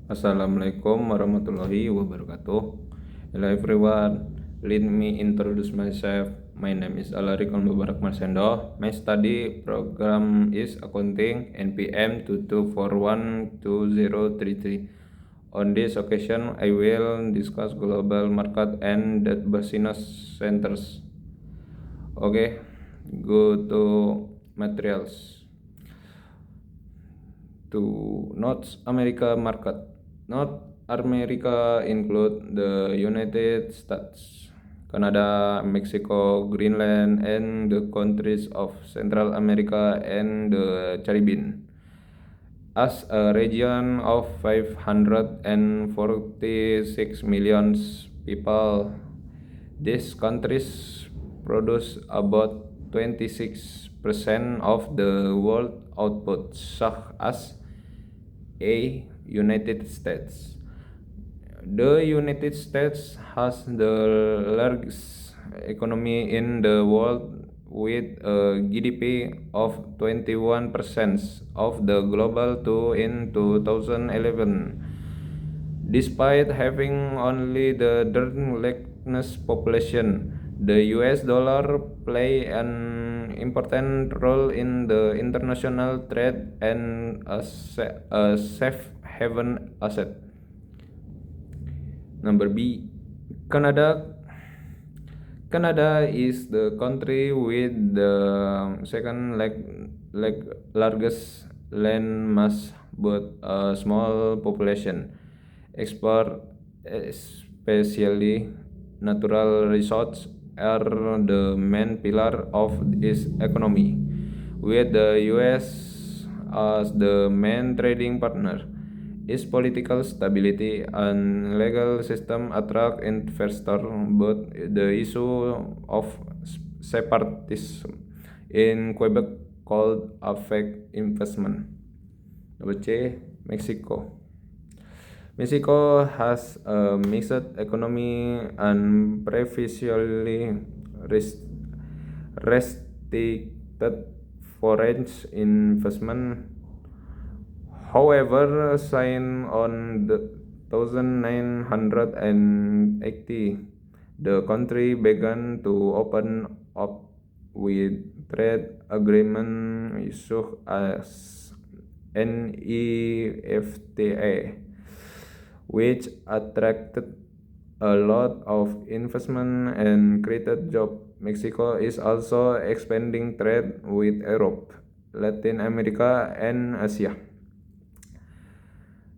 Assalamualaikum warahmatullahi wabarakatuh. Hello everyone, let me introduce myself. My name is Alarik Mubarak Marsendo. My study program is Accounting NPM 22412033. On this occasion, I will discuss global market and the business centers. Okay, go to materials. To North America market. North America include the United States, Canada, Mexico, Greenland, and the countries of Central America and the Caribbean. As a region of 546 million people, these countries produce about 26% of the world output, such as a United States. The United States has the largest economy in the world with a GDP of 21% of the global to in 2011. Despite having only the third largest population, the US dollar play an important role in the international trade and a safe haven asset. Number B, Canada. Canada is the country with the second largest land mass but a small population. Export, especially natural resources, are the main pillar of its economy, with the US as the main trading partner. Its political stability and legal system attract investors, but the issue of separatism in Quebec could affect investment. Number C, Mexico. Mexico has a mixed economy and previously restricted foreign investment. However, signed on the 1980, the country began to open up with trade agreements such as NEFTA, which attracted a lot of investment and created jobs. Mexico is also expanding trade with Europe, Latin America, and Asia.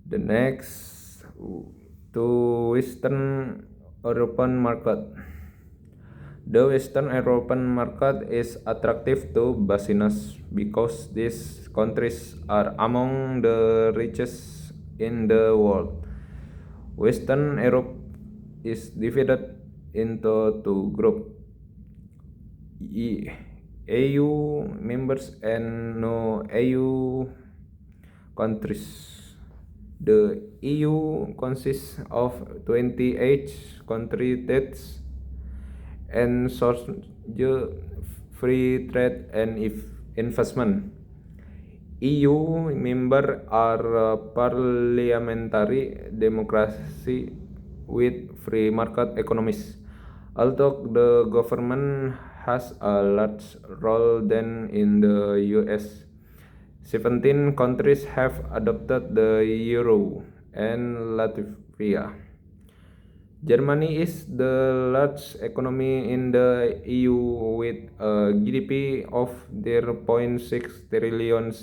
The next to Western European market. The Western European market is attractive to business because these countries are among the richest in the world. Western Europe is divided into two groups, EU members and no EU countries. The EU consists of 28 countries and source free trade and investment. EU members are parliamentary democracy with free market economies. Although the government has a large role than in the US, 17 countries have adopted the euro and Latvia. Germany is the largest economy in the EU with a GDP of $0.6 trillion,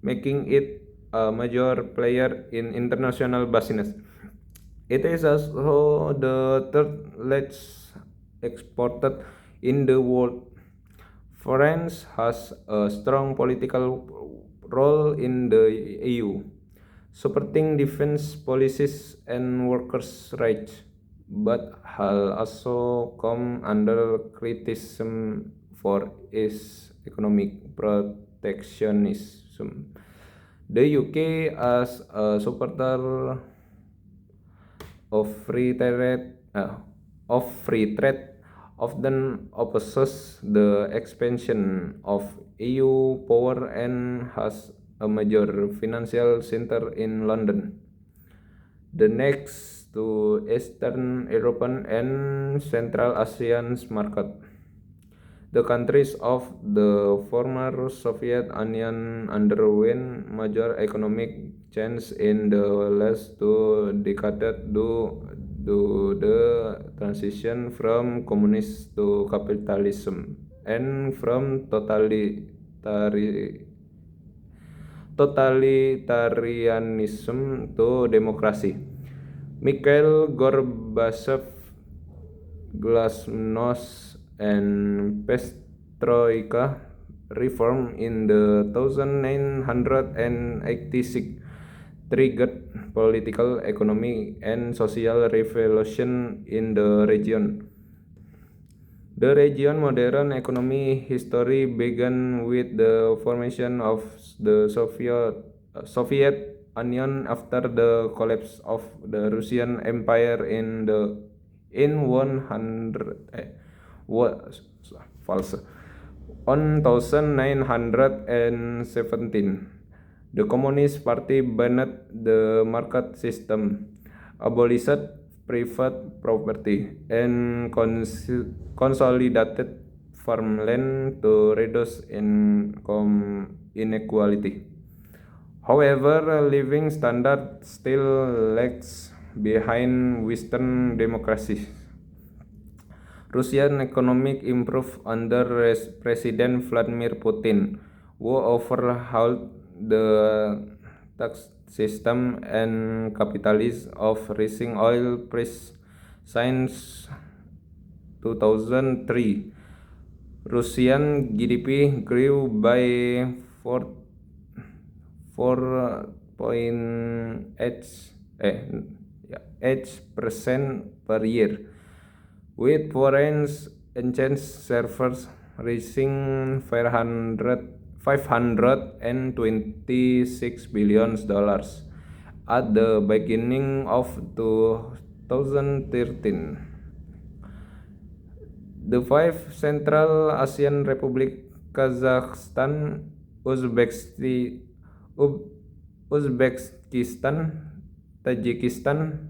making it a major player in international business. It is also the third largest exporter in the world. France has a strong political role in the EU, supporting defense policies and workers' rights, but has also come under criticism for its economic protectionism. The UK, as a supporter of free trade, often opposes the expansion of EU power and has a major financial center in London. The next to Eastern European and Central Asian market. The countries of the former Soviet Union underwent major economic change in the last 2 decades due the transition from communism to capitalism and from totalitarianism to democracy. Mikhail Gorbachev, glasnost, and perestroika reform in the 1986 triggered political, economic, and social revolution in the region. The region's modern economic history began with the formation of the Soviet Union after the collapse of the Russian Empire in 1917. The Communist Party banned the market system, abolished private property, and consolidated farmland to reduce income inequality. However, living standard still lags behind Western democracies. Russian economic improved under President Vladimir Putin, who overhauled the tax system and capitalized of rising oil price since 2003. Russian GDP grew by 4.8% per year, with foreign exchange servers reaching $526 billion at the beginning of 2013. The five Central Asian Republic, Kazakhstan, Uzbekistan, Tajikistan,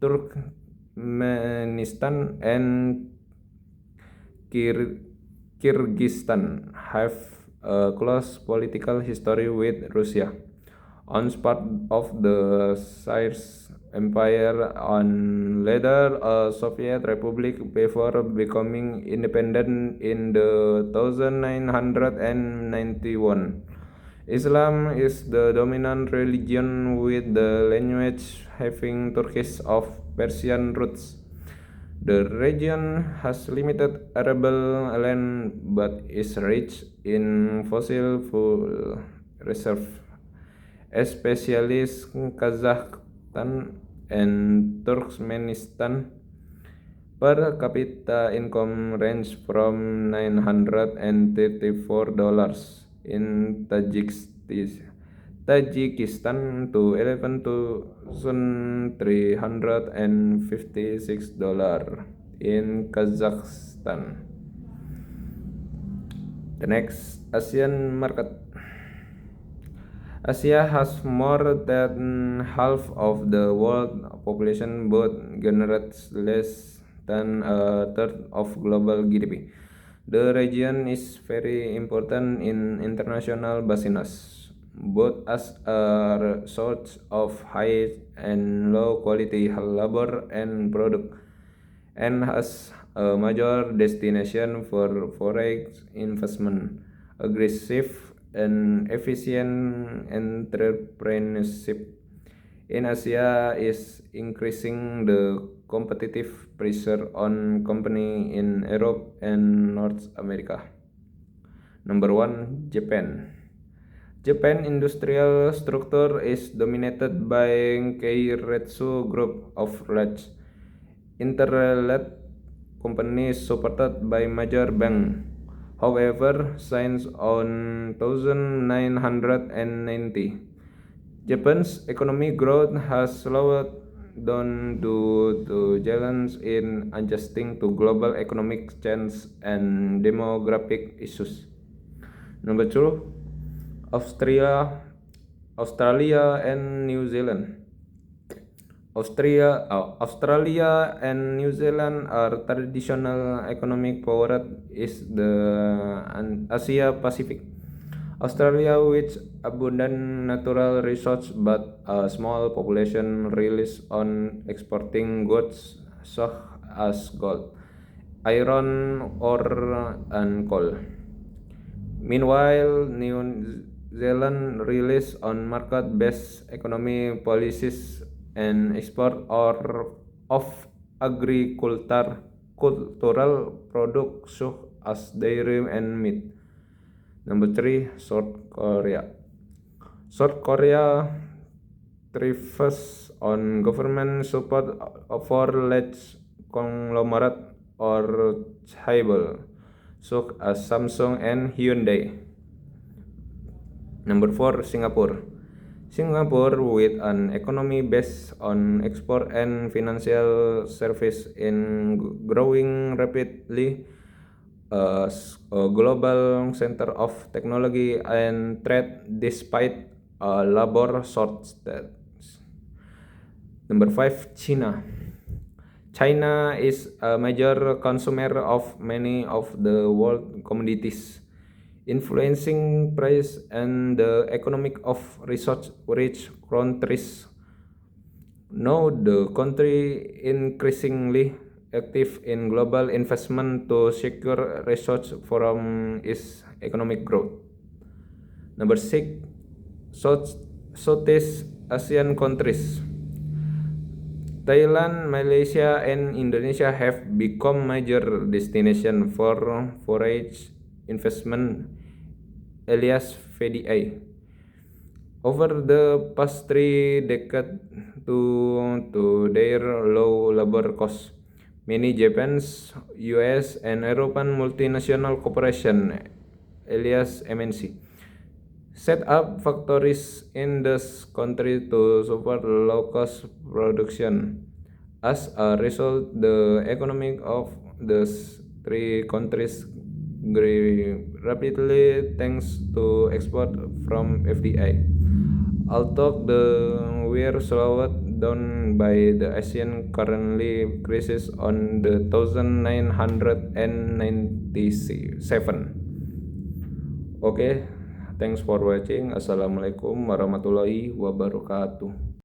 Turkmenistan, and Kyrgyzstan have a close political history with Russia. Once part of the Tsarist Empire and later a Soviet Republic before becoming independent in the 1991. Islam is the dominant religion with the language having Turkish or Persian roots. The region has limited arable land but is rich in fossil fuel reserves, especially Kazakhstan and Turkmenistan. Per capita income range from $934 in Tajikistan to $11,356 in Kazakhstan. The next, Asian market. Asia has more than half of the world population but generates less than a third of global GDP. The region is very important in international business, both as a source of high and low quality labor and product, and as a major destination for foreign investment, aggressive and efficient entrepreneurship in Asia is increasing the competitive pressure on companies in Europe and North America. Number 1, Japan. Japan industrial structure is dominated by Keiretsu Group of large interrelated companies supported by major banks. However, since 1990, Japan's economic growth has slowed down due to challenges in adjusting to global economic change and demographic issues. Number 2, Australia and New Zealand. Australia and New Zealand are traditional economic power is the Asia Pacific. Australia, with abundant natural resources but a small population, relies on exporting goods such as gold, iron ore, and coal. Meanwhile, New Zealand relies on market-based economy policies and export of agricultural products such as dairy and meat. Number 3, South Korea. South Korea thrives on government support for large conglomerate or chaebol, such as Samsung and Hyundai. Number 4, Singapore. Singapore, with an economy based on export and financial service in growing rapidly, as a global center of technology and trade despite a labor shortage. Number 5, China. China is a major consumer of many of the world commodities, influencing price and the economic of resource-rich countries. Now the country increasingly active in global investment to secure resource from its economic growth. Number 6, Southeast Asian countries. Thailand, Malaysia, and Indonesia have become major destinations for foreign investment, alias FDI. Over the past 3 decades, due to their low labor costs, many Japanese, US, and European multinational corporations, alias MNC, set up factories in this country to support low-cost production. As a result, the economy of these 3 countries grew rapidly thanks to export from FDI. Although they were slowed down by the Asian currency crisis on the 1997. Okay, thanks for watching. Assalamualaikum warahmatullahi wabarakatuh.